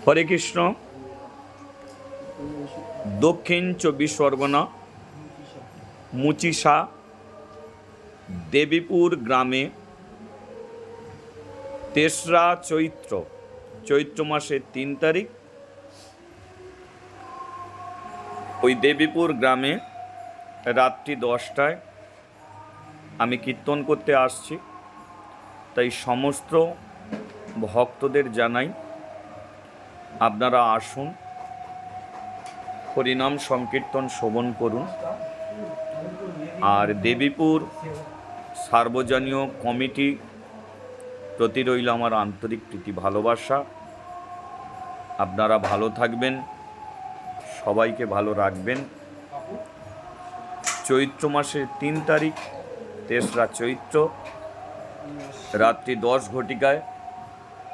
হরে কৃষ্ণ। দক্ষিণ 24 পরগনা মুচিসা দেবীপুর গ্রামে 3রা চৈত্র মাসের 3 তারিখ ওই দেবীপুর গ্রামে রাত্রি 10টায় আমি কীর্তন করতে আসছি। তাই সমস্ত ভক্তদের জানাই আপনারা আসুন, হরিনাম সংকীর্তন শ্রবণ করুন। আর দেবীপুর সার্বজনীয় কমিটি প্রতি রইল আমার আন্তরিক প্রীতি ভালোবাসা। আপনারা ভালো থাকবেন, সবাইকে ভালো রাখবেন। চৈত্র মাসের 3 তারিখ 3রা চৈত্র রাত্রি 10 ঘটিকায়